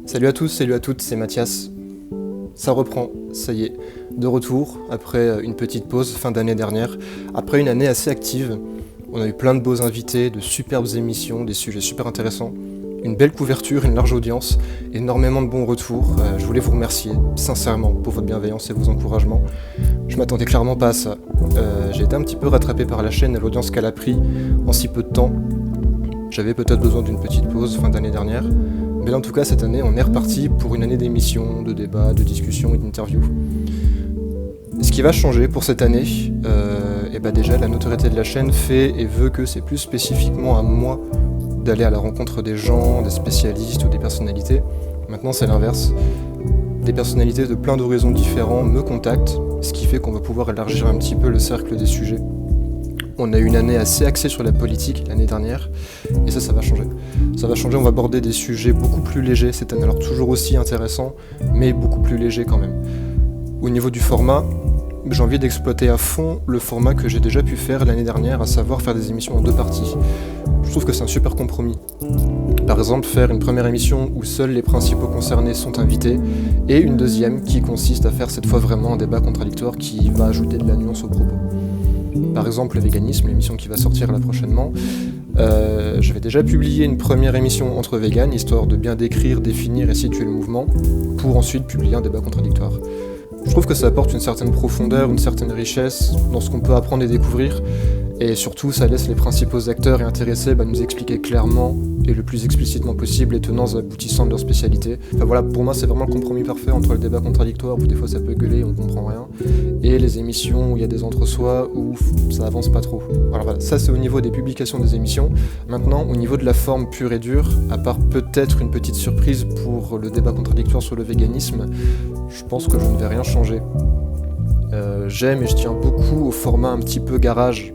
Salut à tous, salut à toutes, c'est Mathias. Ça reprend, ça y est, de retour après une petite pause fin d'année dernière, après une année assez active. On a eu plein de beaux invités, de superbes émissions, des sujets super intéressants, une belle couverture, une large audience, énormément de bons retours. Je voulais vous remercier sincèrement pour votre bienveillance et vos encouragements. Je m'attendais clairement pas à ça. J'ai été un petit peu rattrapé par la chaîne et l'audience qu'elle a pris en si peu de temps. J'avais peut-être besoin d'une petite pause fin d'année dernière. Mais là, en tout cas, cette année, on est reparti pour une année d'émissions, de débats, de discussions et d'interviews. Ce qui va changer pour cette année, déjà, la notoriété de la chaîne fait et veut que c'est plus spécifiquement à moi d'aller à la rencontre des gens, des spécialistes ou des personnalités. Maintenant, c'est l'inverse. Des personnalités de plein d'horizons différents me contactent, ce qui fait qu'on va pouvoir élargir un petit peu le cercle des sujets. On a eu une année assez axée sur la politique l'année dernière, et ça va changer. Ça va changer, on va aborder des sujets beaucoup plus légers cette année, alors toujours aussi intéressants, mais beaucoup plus légers quand même. Au niveau du format, j'ai envie d'exploiter à fond le format que j'ai déjà pu faire l'année dernière, à savoir faire des émissions en 2 parties. Je trouve que c'est un super compromis. Par exemple, faire une première émission où seuls les principaux concernés sont invités, et une deuxième qui consiste à faire cette fois vraiment un débat contradictoire qui va ajouter de la nuance aux propos. Par exemple, le véganisme, l'émission qui va sortir là prochainement. J'avais déjà publié une première émission entre véganes, histoire de bien décrire, définir et situer le mouvement, pour ensuite publier un débat contradictoire. Je trouve que ça apporte une certaine profondeur, une certaine richesse dans ce qu'on peut apprendre et découvrir, et surtout ça laisse les principaux acteurs et intéressés nous expliquer clairement et le plus explicitement possible les tenants et aboutissants de leur spécialité. Enfin voilà, pour moi c'est vraiment le compromis parfait entre le débat contradictoire où des fois ça peut gueuler, on comprend rien, et les émissions où il y a des entre-soi où ça avance pas trop. Alors voilà, ça c'est au niveau des publications des émissions. Maintenant, au niveau de la forme pure et dure, à part peut-être une petite surprise pour le débat contradictoire sur le véganisme, je pense que je ne vais rien changer. J'aime et je tiens beaucoup au format un petit peu garage,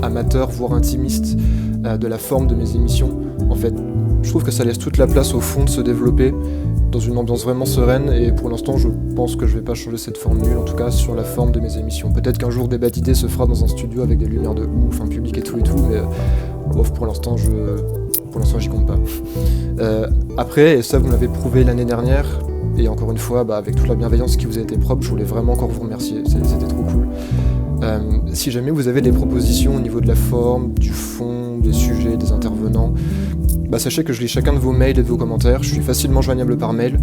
amateur, voire intimiste, de la forme de mes émissions. En fait, je trouve que ça laisse toute la place au fond de se développer dans une ambiance vraiment sereine, et pour l'instant je pense que je vais pas changer cette formule, en tout cas sur la forme de mes émissions. Peut-être qu'un jour Débat d'idées se fera dans un studio avec des lumières de ouf, un public et tout, mais pour l'instant j'y compte pas. Après, et ça vous m'avez prouvé l'année dernière, et encore une fois, avec toute la bienveillance qui vous a été propre, je voulais vraiment encore vous remercier, c'était trop cool. Si jamais vous avez des propositions au niveau de la forme, du fond, des sujets, des intervenants, sachez que je lis chacun de vos mails et de vos commentaires, je suis facilement joignable par mail.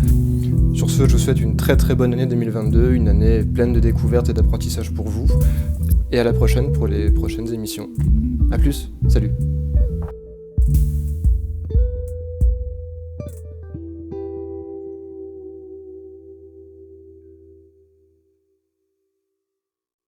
Sur ce, je vous souhaite une très très bonne année 2022, une année pleine de découvertes et d'apprentissage pour vous, et à la prochaine pour les prochaines émissions. A plus, salut.